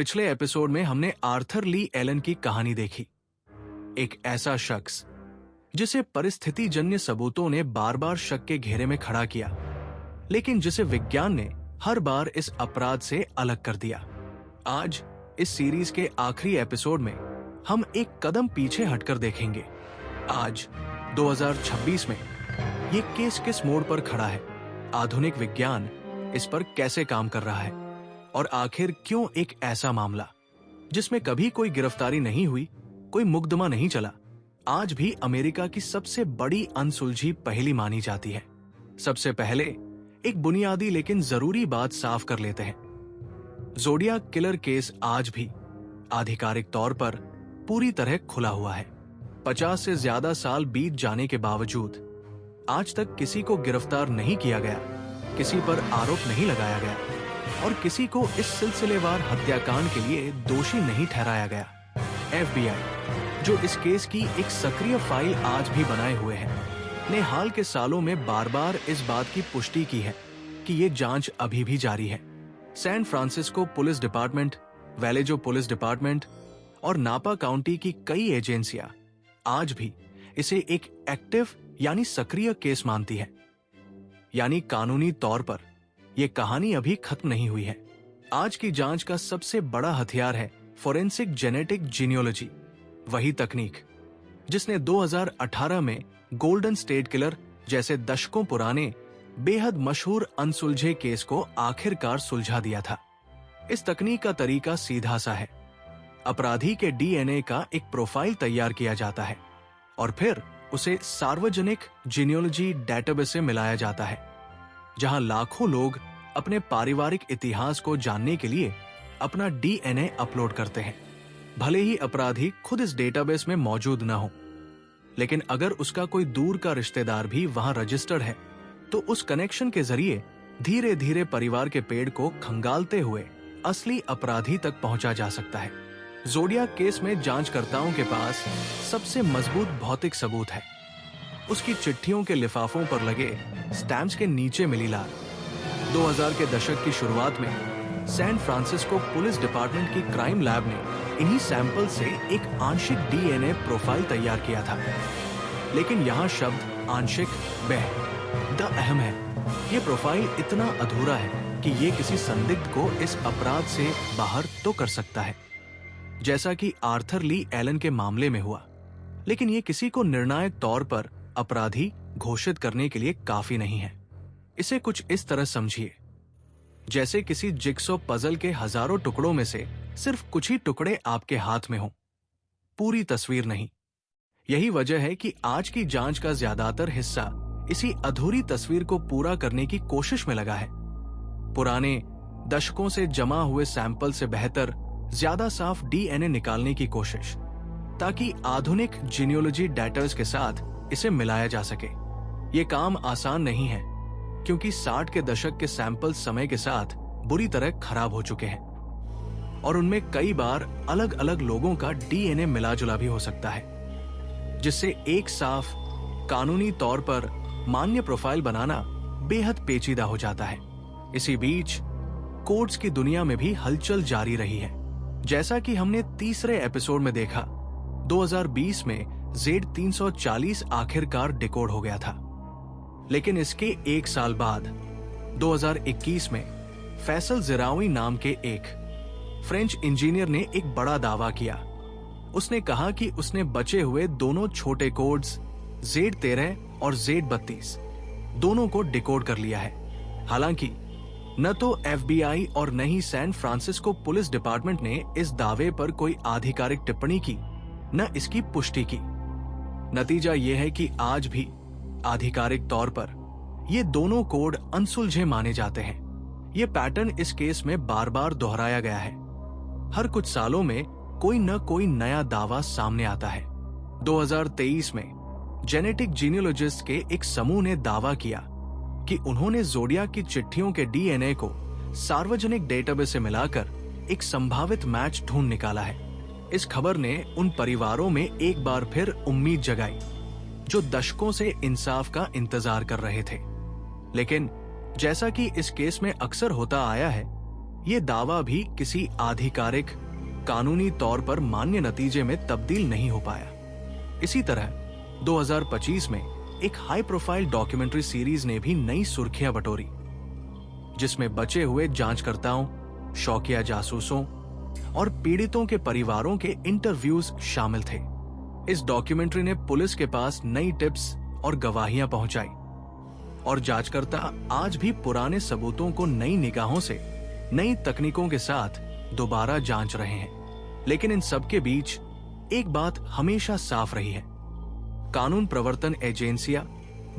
पिछले एपिसोड में हमने आर्थर ली एलन की कहानी देखी। एक ऐसा शख्स जिसे परिस्थितिजन्य सबूतों ने बार बार शक के घेरे में खड़ा किया, लेकिन जिसे विज्ञान ने हर बार इस अपराध से अलग कर दिया। आज इस सीरीज के आखिरी एपिसोड में हम एक कदम पीछे हटकर देखेंगे। आज 2026 में ये केस किस मोड़ पर खड़ा है, आधुनिक विज्ञान इस पर कैसे काम कर रहा है और आखिर क्यों एक ऐसा मामला जिसमें कभी कोई गिरफ्तारी नहीं हुई, कोई मुकदमा नहीं चला, आज भी अमेरिका की सबसे बड़ी अनसुलझी पहेली मानी जाती है। सबसे पहले एक बुनियादी लेकिन जरूरी बात साफ कर लेते हैं। ज़ोडियाक किलर केस आज भी आधिकारिक तौर पर पूरी तरह खुला हुआ है। 50 से ज्यादा साल बीत जाने के बावजूद आज तक किसी को गिरफ्तार नहीं किया गया, किसी पर आरोप नहीं लगाया गया और किसी को इस सिलसिलेवार हत्याकांड के लिए दोषी नहीं ठहराया गया। FBI, जो इस केस की एक सक्रिय फाइल आज भी बनाए हुए है, ने हाल के सालों में बार बार इस बात की पुष्टि की है कि ये जांच अभी भी जारी है। San Francisco police department, Vallejo police department और नापा काउंटी की कई एजेंसियां आज भी इसे एक एक्टिव यानी सक्रिय केस मानती है। यानी कानूनी तौर पर यह कहानी अभी खत्म नहीं हुई है। आज की जांच का सबसे बड़ा हथियार है फोरेंसिक जेनेटिक जीनियोलॉजी, वही तकनीक जिसने 2018 में गोल्डन स्टेट किलर जैसे दशकों पुराने बेहद मशहूर अनसुलझे केस को आखिरकार सुलझा दिया था। इस तकनीक का तरीका सीधा सा है। अपराधी के DNA का एक प्रोफाइल तैयार किया जाता है और फिर उसे सार्वजनिक जीनियोलॉजी डेटाबेस से मिलाया जाता है, जहां लाखों लोग अपने पारिवारिक इतिहास को जानने के लिए अपना DNA अपलोड करते हैं। भले ही अपराधी खुद इस डेटाबेस में मौजूद न हो, लेकिन अगर उसका कोई दूर का रिश्तेदार भी वहां रजिस्टर्ड है तो उस कनेक्शन के जरिए धीरे धीरे परिवार के पेड़ को खंगालते हुए असली अपराधी तक पहुंचा जा सकता है। ज़ोडियाक केस में जांचकर्ताओं के पास सबसे मजबूत भौतिक सबूत है, उसकी चिट्ठियों के लिफाफों पर लगे स्टैम्प्स के नीचे मिली लार। 2000 के दशक की शुरुआत में सैन फ्रांसिस्को पुलिस डिपार्टमेंट की क्राइम लैब ने इन्हीं सैंपल से एक आंशिक DNA प्रोफाइल तैयार किया था। लेकिन यहाँ शब्द आंशिक द अहम है। ये प्रोफाइल इतना अधूरा है कि ये किसी संदिग्ध को इस अपराध से बाहर तो कर सकता है, जैसा कि आर्थर ली एलन के मामले में हुआ, लेकिन ये किसी को निर्णायक तौर पर अपराधी घोषित करने के लिए काफी नहीं है। इसे कुछ इस तरह समझिए, जैसे किसी जिगसॉ पजल के हजारों टुकड़ों में से सिर्फ कुछ ही टुकड़े आपके हाथ में हों, पूरी तस्वीर नहीं। यही वजह है कि आज की जांच का ज्यादातर हिस्सा इसी अधूरी तस्वीर को पूरा करने की कोशिश में लगा है। पुराने दशकों से जमा हुए सैंपल से बेहतर ज्यादा साफ DNA निकालने की कोशिश, ताकि आधुनिक जीनियोलॉजी डेटास के साथ इसे मिलाया जा सके। ये काम आसान नहीं है, क्योंकि 60 के दशक के सैंपल समय के साथ बुरी तरह खराब हो चुके हैं और उनमें कई बार अलग अलग लोगों का DNA मिला जुला भी हो सकता है, जिससे एक साफ कानूनी तौर पर मान्य प्रोफाइल बनाना बेहद पेचीदा हो जाता है। इसी बीच कोर्ट्स की दुनिया में भी हलचल जारी रही है। जैसा कि हमने तीसरे एपिसोड में देखा, 2020 में जेड 340 आखिरकार डिकोड हो गया था, लेकिन इसके एक साल बाद 2021 में फैसल ज़िरावी नाम के एक फ्रेंच इंजीनियर ने एक बड़ा दावा किया। उसने कहा कि उसने बचे हुए दोनों छोटे कोड्स जेड 13 और जेड 32 दोनों को डिकोड कर लिया है। हालांकि न तो FBI और न ही सैन फ्रांसिस्को पुलिस डिपार्टमेंट ने इस दावे पर कोई आधिकारिक टिप्पणी की, न इसकी पुष्टि की। नतीजा यह है कि आज भी आधिकारिक तौर पर ये दोनों कोड अनसुलझे माने जाते हैं। ये पैटर्न इस केस में बार बार दोहराया गया है। हर कुछ सालों में कोई न कोई नया दावा सामने आता है। 2023 में जेनेटिक जीनियोलॉजिस्ट के एक समूह ने दावा किया कि उन्होंने ज़ोडियाक की चिट्ठियों के DNA को सार्वजनिक डेटाबेस से मिलाकर एक संभावित मैच ढूंढ निकाला है। इस खबर ने उन परिवारों में एक बार फिर उम्मीद जगाई जो दशकों से इंसाफ का इंतजार कर रहे थे। लेकिन जैसा कि इस केस में अक्सर होता आया है, ये दावा भी किसी आधिकारिक कानूनी तौर पर मान्य नतीजे में तब्दील नहीं हो पाया। इसी तरह 2025 में एक हाई प्रोफाइल डॉक्यूमेंट्री सीरीज ने भी नई सुर्खियां बटोरी, जिसमें बचे हुए जांचकर्ताओं, शौकिया जासूसों और पीड़ितों के परिवारों के इंटरव्यूज शामिल थे। इस डॉक्यूमेंट्री ने पुलिस के पास नई टिप्स और गवाहियां पहुंचाई, और जांचकर्ता आज भी पुराने सबूतों को नई निगाहों से, नई तकनीकों के साथ दोबारा जांच रहे हैं। लेकिन इन सब के बीच एक बात हमेशा साफ रही है, कानून प्रवर्तन एजेंसियां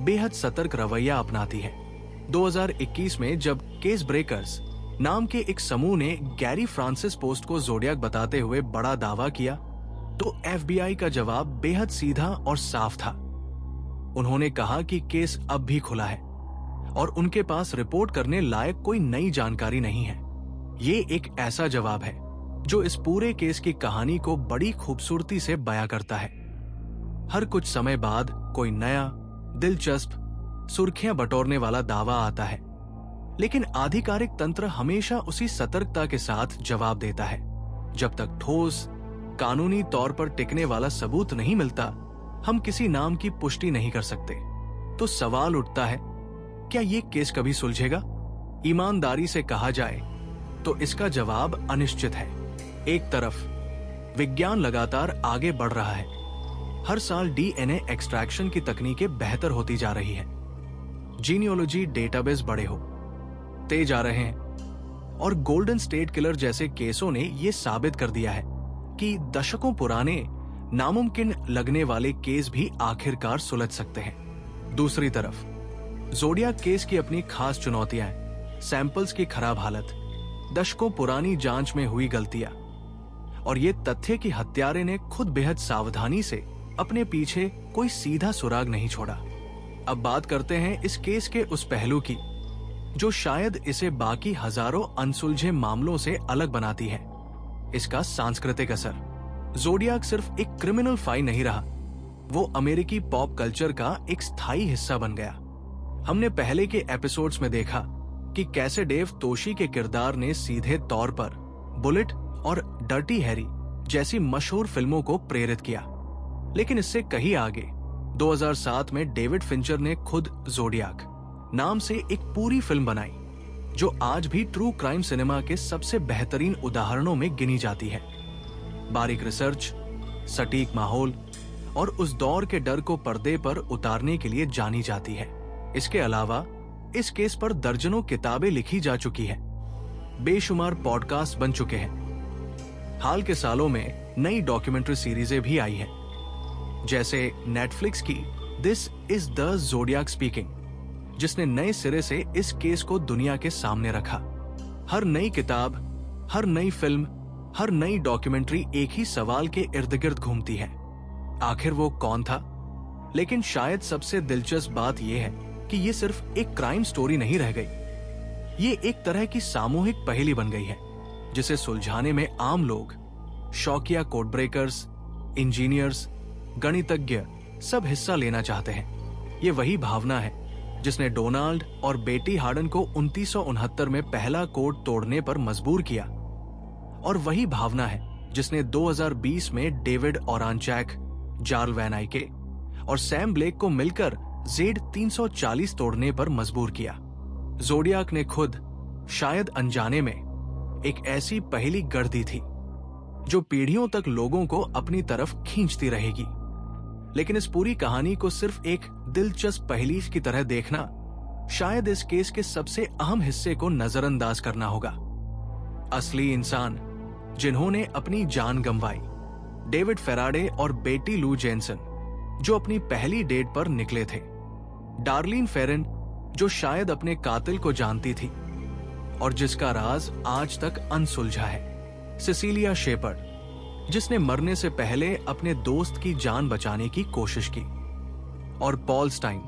बेहद सतर्क रवैया अपनाती है। 2021 में जब केस ब्रेकर्स नाम के एक समूह ने गैरी फ्रांसिस पोस्ट को ज़ोडियाक बताते हुए बड़ा दावा किया, तो एफबीआई का जवाब बेहद सीधा और साफ था। उन्होंने कहा कि केस अब भी खुला है और उनके पास रिपोर्ट करने लायक कोई नई जानकारी नहीं है। ये एक ऐसा जवाब है जो इस पूरे केस की कहानी को बड़ी खूबसूरती से बयां करता है। हर कुछ समय बाद कोई नया, दिलचस्प, सुर्खियां बटोरने वाला दावा आता है, लेकिन आधिकारिक तंत्र हमेशा उसी सतर्कता के साथ जवाब देता है। जब तक ठोस, कानूनी तौर पर टिकने वाला सबूत नहीं मिलता, हम किसी नाम की पुष्टि नहीं कर सकते। तो सवाल उठता है, क्या ये केस कभी सुलझेगा? ईमानदारी से कहा जाए तो इसका जवाब अनिश्चित है। एक तरफ विज्ञान लगातार आगे बढ़ रहा है, हर साल डीएनए एक्सट्रैक्शन की तकनीकें बेहतर होती जा रही है, जीनियोलॉजी डेटाबेस बड़े होते जा रहे हैं, और गोल्डन स्टेट किलर जैसे केसों ने यह साबित कर दिया है कि दशकों पुराने, नामुमकिन लगने वाले केस भी आखिरकार सुलझ सकते हैं। दूसरी तरफ ज़ोडियाक केस की अपनी खास चुनौतियां हैं, सैंपल्स की खराब हालत, दशकों पुरानी जांच में हुई गलतियां, और ये तथ्य कि हत्यारे ने खुद बेहद सावधानी से अपने पीछे कोई सीधा सुराग नहीं छोड़ा। अब बात करते हैं इस केस के उस पहलू की जो शायद इसे बाकी हजारों अनसुलझे मामलों से अलग बनाती है, इसका सांस्कृतिक असर। ज़ोडियाक सिर्फ एक क्रिमिनल फाइल नहीं रहा, वो अमेरिकी पॉप कल्चर का एक स्थायी हिस्सा बन गया। हमने पहले के एपिसोड्स में देखा कि कैसे डेव तोशी के किरदार ने सीधे तौर पर बुलेट और डर्टी हैरी जैसी मशहूर फिल्मों को प्रेरित किया, लेकिन इससे कहीं आगे 2007 में डेविड फिंचर ने खुद ज़ोडियाक नाम से एक पूरी फिल्म बनाई, जो आज भी ट्रू क्राइम सिनेमा के सबसे बेहतरीन उदाहरणों में गिनी जाती है। बारीक रिसर्च, सटीक माहौल और उस दौर के डर को पर्दे पर उतारने के लिए जानी जाती है। इसके अलावा इस केस पर दर्जनों किताबें लिखी जा चुकी है, बेशुमार पॉडकास्ट बन चुके हैं। हाल के सालों में नई डॉक्यूमेंट्री सीरीजें भी आई हैं, जैसे नेटफ्लिक्स की दिस इज द ज़ोडियाक स्पीकिंग, जिसने नए सिरे से इस केस को दुनिया के सामने रखा। हर नई किताब, हर नई फिल्म, हर नई डॉक्यूमेंट्री एक ही सवाल के इर्द गिर्द घूमती है, आखिर वो कौन था? लेकिन शायद सबसे दिलचस्प बात यह है कि ये सिर्फ एक क्राइम स्टोरी नहीं रह गई, ये एक तरह की सामूहिक पहेली बन गई है, जिसे सुलझाने में आम लोग, शौकिया कोड ब्रेकर्स, इंजीनियर्स, गणितज्ञ सब हिस्सा लेना चाहते हैं। ये वही भावना है जिसने डोनाल्ड और बेटी हार्डन को 1969 में पहला कोड तोड़ने पर मजबूर किया, और वही भावना है जिसने 2020 में डेविड ओरांचैक, जार्ल वैन आइके और सैम ब्लेक को मिलकर जेड 340 तोड़ने पर मजबूर किया। ज़ोडियाक ने खुद शायद अनजाने में एक ऐसी पहेली गढ़ दी थी जो पीढ़ियों तक लोगों को अपनी तरफ खींचती रहेगी। लेकिन इस पूरी कहानी को सिर्फ एक दिलचस्प पहेली की तरह देखना शायद इस केस के सबसे अहम हिस्से को नजरअंदाज करना होगा। असली इंसान जिन्होंने अपनी जान गंवाई, डेविड फेराडे और बेटी लू जेनसन, जो अपनी पहली डेट पर निकले थे, डार्लिन फेरन, जो शायद अपने कातिल को जानती थी और जिसका राज आज तक अनसुलझा है, सिसिलिया शेपर्ड, जिसने मरने से पहले अपने दोस्त की जान बचाने की कोशिश की, और पॉल स्टाइन,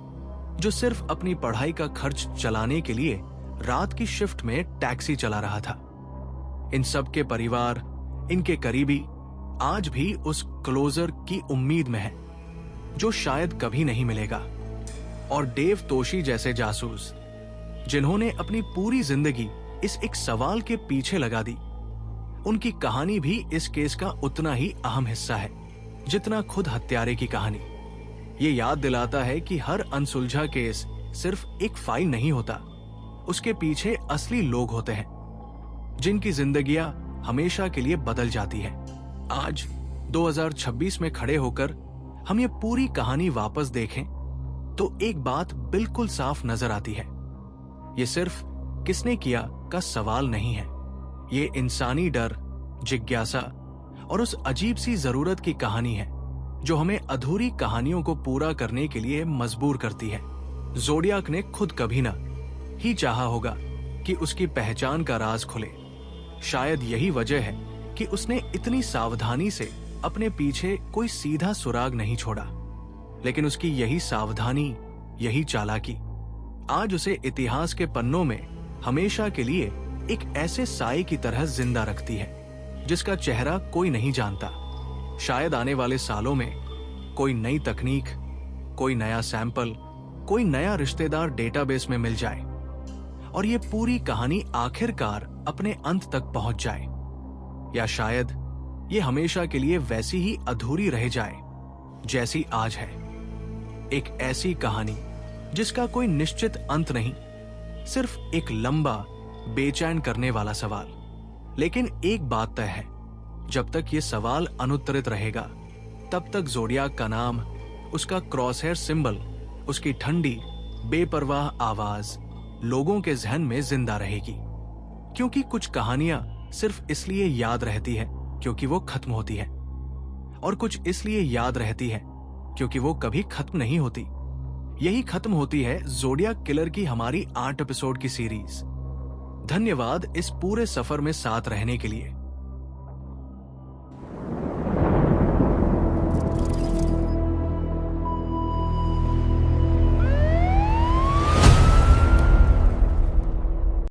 जो सिर्फ अपनी पढ़ाई का खर्च चलाने के लिए रात की शिफ्ट में टैक्सी चला रहा था। इन सब के परिवार, इनके करीबी आज भी उस क्लोजर की उम्मीद में है जो शायद कभी नहीं मिलेगा। और डेव तोशी जैसे जासूस, जिन्होंने अपनी पूरी जिंदगी इस एक सवाल के पीछे लगा दी। उनकी कहानी भी इस केस का उतना ही अहम हिस्सा है जितना खुद हत्यारे की कहानी। ये याद दिलाता है कि हर अनसुलझा केस सिर्फ एक फाइल नहीं होता, उसके पीछे असली लोग होते हैं जिनकी जिंदगियां हमेशा के लिए बदल जाती है। आज 2026 में खड़े होकर हम ये पूरी कहानी वापस देखें तो एक बात बिल्कुल साफ नजर आती है। ये सिर्फ किसने किया का सवाल नहीं है, ये इंसानी डर, जिज्ञासा और उस अजीब सी जरूरत की कहानी है जो हमें अधूरी कहानियों को पूरा करने के लिए मजबूर करती है। ज़ोडियाक ने खुद कभी ना ही चाहा होगा कि उसकी पहचान का राज खुले। शायद यही वजह है कि उसने इतनी सावधानी से अपने पीछे कोई सीधा सुराग नहीं छोड़ा, लेकिन उसकी यही सावधानी, यही चालाकी आज उसे इतिहास के पन्नों में हमेशा के लिए एक ऐसे साए की तरह जिंदा रखती है जिसका चेहरा कोई नहीं जानता। शायद आने वाले सालों में कोई नई तकनीक, कोई नया सैंपल, कोई नया रिश्तेदार डेटाबेस में मिल जाए और ये पूरी कहानी आखिरकार अपने अंत तक पहुंच जाए, या शायद ये हमेशा के लिए वैसी ही अधूरी रह जाए जैसी आज है। एक ऐसी कहानी जिसका कोई निश्चित अंत नहीं, सिर्फ एक लंबा, बेचैन करने वाला सवाल। लेकिन एक बात तय है, जब तक ये सवाल अनुत्तरित रहेगा तब तक ज़ोडियाक का नाम, उसका क्रॉसहेयर सिंबल, उसकी ठंडी बेपरवाह आवाज लोगों के जहन में जिंदा रहेगी। क्योंकि कुछ कहानियां सिर्फ इसलिए याद रहती है क्योंकि वो खत्म होती है, और कुछ इसलिए याद रहती है क्योंकि वो कभी खत्म नहीं होती। यही खत्म होती है ज़ोडियाक किलर की हमारी 8 एपिसोड की सीरीज। धन्यवाद इस पूरे सफर में साथ रहने के लिए।